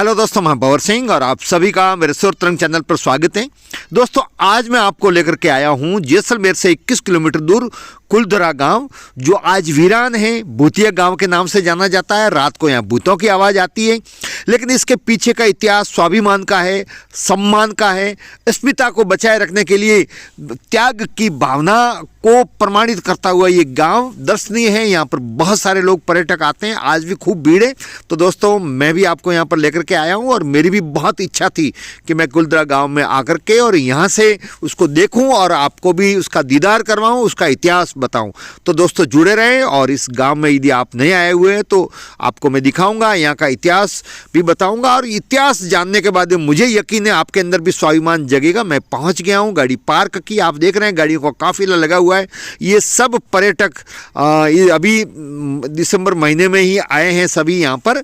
Hello दोस्तों, मैं भंवर सिंह और आप सभी का मेरे सुर तरंग चैनल पर स्वागत है। दोस्तों, आज मैं आपको लेकर के आया हूं जैसलमेर से 21 किलोमीटर दूर कुलधरा गांव, जो आज वीरान है। भूतिया गांव के नाम से जाना जाता है। रात को यहाँ भूतों की आवाज़ आती है, लेकिन इसके पीछे का इतिहास स्वाभिमान का है, सम्मान का है। अस्मिता को बचाए रखने के लिए त्याग की भावना को प्रमाणित करता हुआ ये गांव दर्शनीय है। यहाँ पर बहुत सारे लोग पर्यटक आते हैं, आज भी खूब भीड़ है। तो दोस्तों, मैं भी आपको यहाँ पर लेकर के आया हूँ और मेरी भी बहुत इच्छा थी कि मैं कुलधरा गांव में आकर के और यहाँ से उसको देखूँ और आपको भी उसका दीदार करवाऊँ, उसका इतिहास बताऊँ। तो दोस्तों, जुड़े रहें और इस गाँव में यदि आप नहीं आए हुए हैं तो आपको मैं दिखाऊँगा, यहाँ का इतिहास भी बताऊँगा। और इतिहास जानने के बाद मुझे यकीन है आपके अंदर भी स्वाभिमान जगेगा। मैं पहुँच गया हूँ, गाड़ी पार्क की, आप देख रहे हैं गाड़ियों का काफिला लगा हुआ है। ये सब पर्यटक अभी दिसंबर महीने में ही आए हैं सभी यहाँ पर,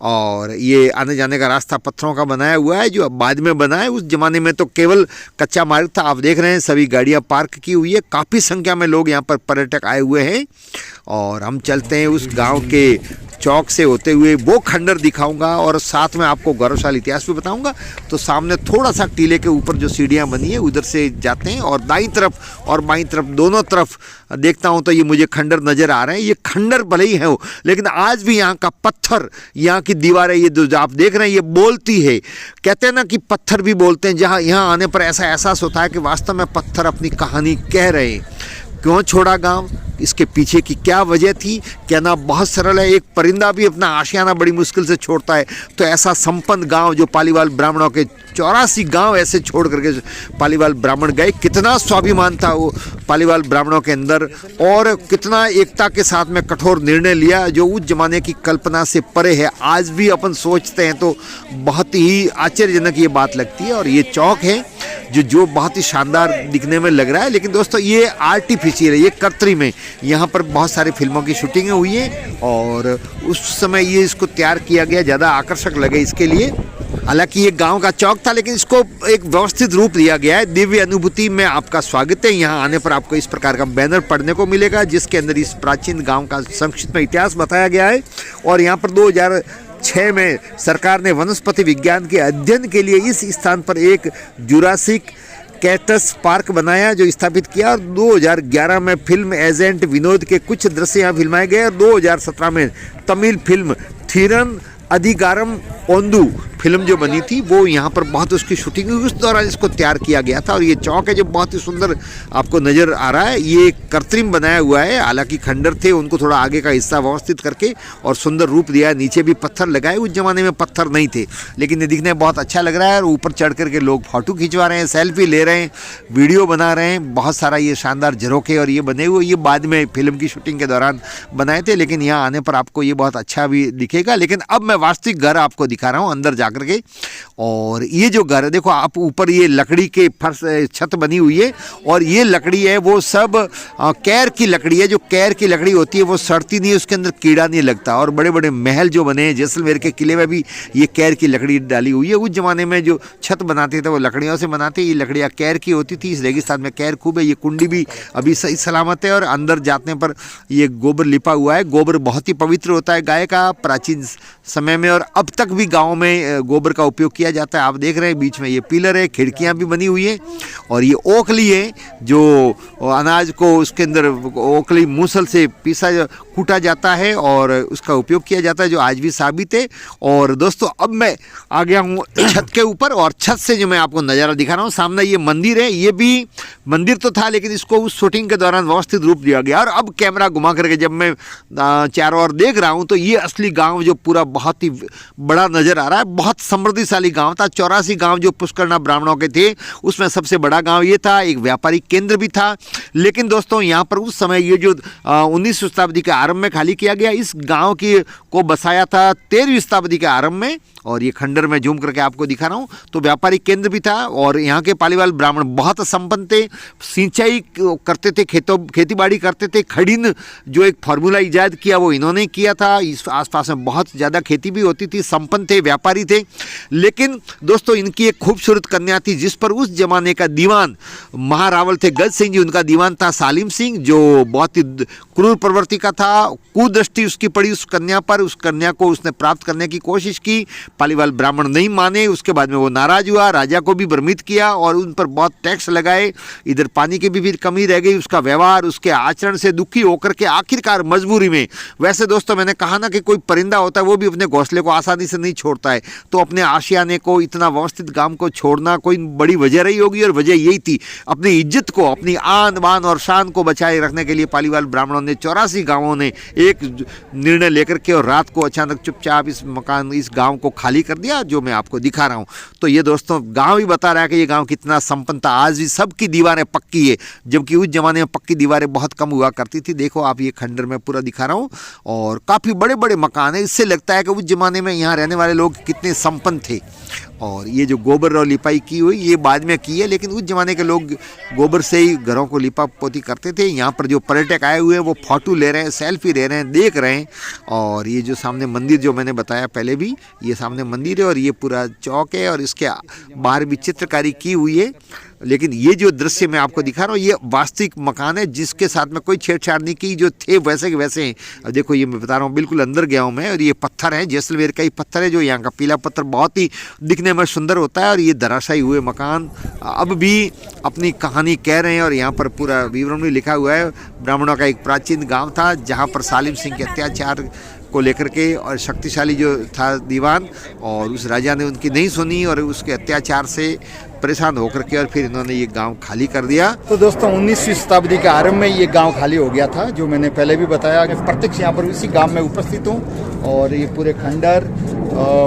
और ये आने जाने का रास्ता पत्थरों का बनाया हुआ है जो अब बाद में बना है। उस जमाने में तो केवल कच्चा मार्ग था। आप देख रहे हैं सभी गाड़ियाँ पार्क की हुई है, काफ़ी संख्या में लोग यहाँ पर पर्यटक आए हुए हैं। और हम चलते हैं उस गांव के चौक से होते हुए, वो खंडर दिखाऊंगा और साथ में आपको गौरवशाली इतिहास भी बताऊंगा। तो सामने थोड़ा सा टीले के ऊपर जो सीढ़ियां बनी है उधर से जाते हैं और दाईं तरफ और बाईं तरफ दोनों तरफ देखता हूं तो ये मुझे खंडर नज़र आ रहे हैं। ये खंडर भले ही है वो, लेकिन आज भी यहाँ का पत्थर, यहाँ की दीवारें, ये जो आप देख रहे हैं ये बोलती है। कहते हैं ना कि पत्थर भी बोलते हैं। जहाँ यहाँ आने पर ऐसा एहसास होता है कि वास्तव में पत्थर अपनी कहानी कह रहे हैं। क्यों छोड़ा गांव, इसके पीछे की क्या वजह थी, कहना बहुत सरल है। एक परिंदा भी अपना आशियाना बड़ी मुश्किल से छोड़ता है, तो ऐसा संपन्न गांव जो पालीवाल ब्राह्मणों के 84 गांव ऐसे छोड़ करके पालीवाल ब्राह्मण गए। कितना स्वाभिमान था वो पालीवाल ब्राह्मणों के अंदर, और कितना एकता के साथ में कठोर निर्णय लिया जो उस जमाने की कल्पना से परे है। आज भी अपन सोचते हैं तो बहुत ही आश्चर्यजनक ये बात लगती है। और ये चौक है जो बहुत ही शानदार दिखने में लग रहा है, लेकिन दोस्तों ये आर्टिफिशियल है, ये कृत्रिम है। यहाँ पर बहुत सारी फिल्मों की शूटिंगें हुई हैं और उस समय ये इसको तैयार किया गया ज़्यादा आकर्षक लगे इसके लिए। हालांकि ये गांव का चौक था, लेकिन इसको एक व्यवस्थित रूप दिया गया है। दिव्य अनुभूति में आपका स्वागत है। यहाँ आने पर आपको इस प्रकार का बैनर पढ़ने को मिलेगा जिसके अंदर इस प्राचीन गांव का संक्षिप्त में इतिहास बताया गया है। और यहाँ पर 2006 में सरकार ने वनस्पति विज्ञान के अध्ययन के लिए इस स्थान पर एक जुरासिक कैक्टस पार्क बनाया जो स्थापित किया। और 2011 में फिल्म एजेंट विनोद के कुछ दृश्य यहाँ फिल्माए गए। और 2017 में तमिल फिल्म थिरन अधिकारम ओंदू फिल्म जो बनी थी वो यहाँ पर बहुत उसकी शूटिंग हुई, उस दौरान इसको तैयार किया गया था। और ये चौक है जो बहुत ही सुंदर आपको नज़र आ रहा है, ये कृत्रिम बनाया हुआ है। हालांकि खंडर थे, उनको थोड़ा आगे का हिस्सा व्यवस्थित करके और सुंदर रूप दिया है। नीचे भी पत्थर लगाए, उस जमाने में पत्थर नहीं थे, लेकिन ये दिखने में बहुत अच्छा लग रहा है। और ऊपर चढ़ करके लोग फोटो खिंचवा रहे हैं, सेल्फी ले रहे हैं, वीडियो बना रहे हैं। बहुत सारा ये शानदार झरोखे और ये बने हुए, ये बाद में फिल्म की शूटिंग के दौरान बनाए थे, लेकिन यहाँ आने पर आपको ये बहुत अच्छा भी दिखेगा। लेकिन अब मैं वास्तविक घर आपको दिखा रहा हूँ अंदर जाकर के। और ये जो घर है, देखो आप ऊपर ये लकड़ी के फर्श छत बनी हुई है, और ये लकड़ी है वो सब कैर की लकड़ी है। जो कैर की लकड़ी होती है वो सड़ती नहीं है, उसके अंदर कीड़ा नहीं लगता। और बड़े बड़े महल जो बने हैं, जैसलमेर के किले में भी ये कैर की लकड़ी डाली हुई है। उस जमाने में जो छत बनाते थे वो लकड़ियों से बनाते, ये लकड़ियाँ कैर की होती थी। इस रेगिस्तान में कैर खूब है। ये कुंडी भी अभी सही सलामत है। और अंदर जाने पर ये गोबर लिपा हुआ है। गोबर बहुत ही पवित्र होता है गाय का, प्राचीन समय में, और अब तक भी गाँव में गोबर का उपयोग किया जाता है। आप देख रहे हैं बीच में ये पिलर है, खिड़कियां भी बनी हुई है। और ये ओखली है जो अनाज को उसके अंदर ओखली मूसल से कूटा जाता है और उसका उपयोग किया जाता है, जो आज भी साबित है। और दोस्तों, अब मैं आ गया हूँ छत के ऊपर, और छत से जो मैं आपको नज़ारा दिखा रहा हूँ, सामने ये मंदिर है। ये भी मंदिर तो था, लेकिन इसको उस शूटिंग के दौरान व्यवस्थित रूप दिया गया। और अब कैमरा घुमा करके जब मैं चारों ओर देख रहा हूँ तो ये असली गाँव जो पूरा बहुत ही बड़ा नज़र आ रहा है। बहुत समृद्धिशाली गांव था। 84 गांव जो पुष्करना ब्राह्मणों के थे, उसमें सबसे बड़ा गांव ये था। एक व्यापारिक केंद्र भी था। लेकिन दोस्तों, यहाँ पर उस समय ये जो 19वीं शताब्दी के आरंभ में खाली किया गया, इस गांव को बसाया था 13वीं शताब्दी के आरंभ में। और ये खंडर में जूम करके आपको दिखा रहा हूँ, तो व्यापारिक केंद्र भी था। और यहाँ के पालीवाल ब्राह्मण बहुत संपन्न थे, सिंचाई करते थे, खेती बाड़ी करते थे। खड़ीन जो एक फार्मूला ईजाद किया वो इन्होंने किया था। इस आसपास में बहुत ज़्यादा खेती भी होती थी, संपन्न थे, व्यापारी थे। लेकिन दोस्तों, इनकी एक खूबसूरत कन्या थी जिस पर उस जमाने का दीवान महारावल थे गज सिंह जी, उनका दीवान था सालिम सिंह, जो बहुत ही क्रूर प्रवृत्ति का था। कुदृष्टि उसकी पड़ी उस कन्या पर। उस कन्या को उसने प्राप्त करने की कोशिश की, पालीवाल ब्राह्मण नहीं माने। उसके बाद में वो नाराज हुआ, राजा को भी भ्रमित किया और उन पर बहुत टैक्स लगाए। इधर पानी की भी फिर कमी रह गई। उसका व्यवहार, उसके आचरण से दुखी होकर के आखिरकार मजबूरी में, वैसे दोस्तों मैंने कहा ना कि कोई परिंदा होता है वो भी अपने घोंसले को आसानी से नहीं छोड़ता है, तो अपने आशियाने को, इतना व्यवस्थित गांव को छोड़ना कोई बड़ी वजह रही होगी और वजह यही थी, अपनी इज्जत को, अपनी आन बान और शान को बचाए रखने के लिए पालीवाल ब्राह्मणों ने 84 गांवों ने एक निर्णय लेकर के और रात को अचानक चुपचाप इस गांव को खाली कर दिया, जो मैं आपको दिखा रहा हूं। तो ये दोस्तों गांव ही बता रहा है कि ये गांव कितना संपन्न था। आज भी सबकी दीवारें पक्की है, जबकि उस जमाने में पक्की दीवारें बहुत कम हुआ करती थी। देखो आप, ये खंडर में पूरा दिखा रहा हूं और काफ़ी बड़े बड़े मकान है। इससे लगता है कि उस जमाने में यहाँ रहने वाले लोग कितने संपन्न थे। और ये जो गोबर और लिपाई की हुई, ये बाद में की है, लेकिन उस जमाने के लोग गोबर से ही घरों को लिपा पोती करते थे। यहाँ पर जो पर्यटक आए हुए हैं वो फोटो ले रहे हैं, सेल्फी ले रहे हैं, देख रहे हैं। और ये जो सामने मंदिर जो मैंने बताया पहले भी, ये सामने मंदिर है और ये पूरा चौक है और इसके बाहर भी चित्रकारी की हुई है। लेकिन ये जो दृश्य मैं आपको दिखा रहा हूँ, ये वास्तविक मकान है जिसके साथ में कोई छेड़छाड़ नहीं की, जो थे वैसे के वैसे हैं। अब देखो ये मैं बता रहा हूँ, बिल्कुल अंदर गया हूँ मैं, और ये पत्थर है, जैसलमेर का ही पत्थर है, जो यहाँ का पीला पत्थर बहुत ही दिखने में सुंदर होता है। और ये धराशायी हुए मकान अब भी अपनी कहानी कह रहे हैं और यहाँ पर पूरा विवरण भी लिखा हुआ है। ब्राह्मणों का एक प्राचीन गाँव था जहाँ पर सालिम सिंह के अत्याचार को लेकर के और शक्तिशाली जो था दीवान, और उस राजा ने उनकी नहीं सुनी और उसके अत्याचार से परेशान होकर के और फिर इन्होंने ये गांव खाली कर दिया। तो दोस्तों 19वीं शताब्दी के आरंभ में ये गांव खाली हो गया था, जो मैंने पहले भी बताया कि प्रत्यक्ष यहाँ पर इसी गांव में उपस्थित हूँ और ये पूरे खंडर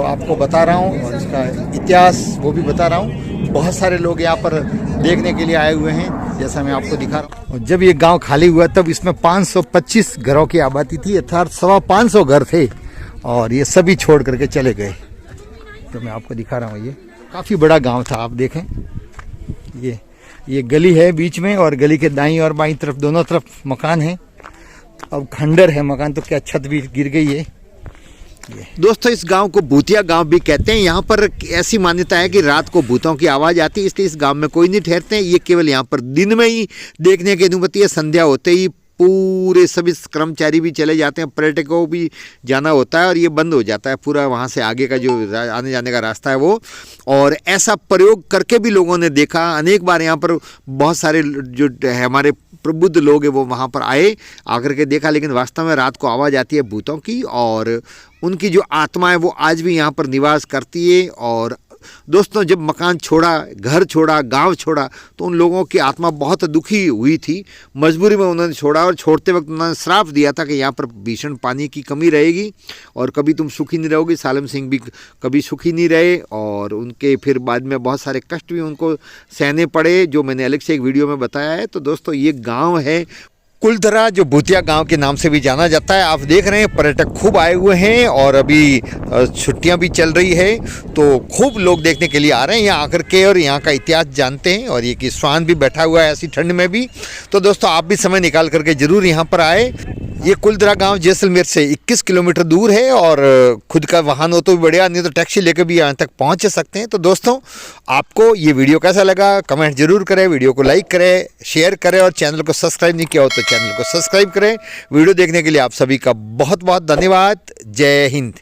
आपको बता रहा हूँ और इसका इतिहास वो भी बता रहा हूँ। बहुत सारे लोग यहाँ पर देखने के लिए आए हुए हैं, जैसा मैं आपको दिखा रहा हूँ। और जब ये गांव खाली हुआ तब इसमें 525 घरों की आबादी थी, अर्थात 525 घर थे और ये सभी छोड़ करके चले गए। तो मैं आपको दिखा रहा हूँ, ये काफ़ी बड़ा गांव था। आप देखें, ये गली है बीच में और गली के दाईं और बाईं तरफ दोनों तरफ मकान है। अब खंडर है मकान, तो क्या छत भी गिर गई है। दोस्तों इस गांव को भूतिया गांव भी कहते हैं। यहाँ पर ऐसी मान्यता है कि रात को भूतों की आवाज़ आती है, इसलिए इस गांव में कोई नहीं ठहरते हैं। ये केवल यहाँ पर दिन में ही देखने की अनुमति है। संध्या होते ही पूरे सभी कर्मचारी भी चले जाते हैं, पर्यटकों को भी जाना होता है और ये बंद हो जाता है पूरा, वहाँ से आगे का जो आने जाने का रास्ता है वो। और ऐसा प्रयोग करके भी लोगों ने देखा अनेक बार। यहाँ पर बहुत सारे जो हमारे प्रबुद्ध लोग हैं वो वहाँ पर आकर के देखा, लेकिन वास्तव में रात को आवाज़ आती है भूतों की और उनकी जो आत्मा है वो आज भी यहाँ पर निवास करती है। और दोस्तों जब मकान छोड़ा, घर छोड़ा, गांव छोड़ा, तो उन लोगों की आत्मा बहुत दुखी हुई थी। मजबूरी में उन्होंने छोड़ा और छोड़ते वक्त उन्होंने श्राप दिया था कि यहाँ पर भीषण पानी की कमी रहेगी और कभी तुम सुखी नहीं रहोगे। सालिम सिंह भी कभी सुखी नहीं रहे और उनके फिर बाद में बहुत सारे कष्ट भी उनको सहने पड़े, जो मैंने अलग से एक वीडियो में बताया है। तो दोस्तों ये गाँव है कुलधरा, जो भूतिया गांव के नाम से भी जाना जाता है। आप देख रहे हैं पर्यटक खूब आए हुए हैं और अभी छुट्टियां भी चल रही है, तो खूब लोग देखने के लिए आ रहे हैं यहाँ आकर के और यहाँ का इतिहास जानते हैं। और ये कि स्वान भी बैठा हुआ है ऐसी ठंड में भी। तो दोस्तों आप भी समय निकाल करके ज़रूर यहाँ पर आए। ये कुलधरा गांव जैसलमेर से 21 किलोमीटर दूर है और खुद का वाहन हो तो बढ़िया, नहीं तो टैक्सी लेकर भी यहाँ तक पहुँच सकते हैं। तो दोस्तों आपको ये वीडियो कैसा लगा कमेंट जरूर करें, वीडियो को लाइक करें, शेयर करें और चैनल को सब्सक्राइब नहीं किया हो तो चैनल को सब्सक्राइब करें। वीडियो देखने के लिए आप सभी का बहुत बहुत धन्यवाद। जय हिंद।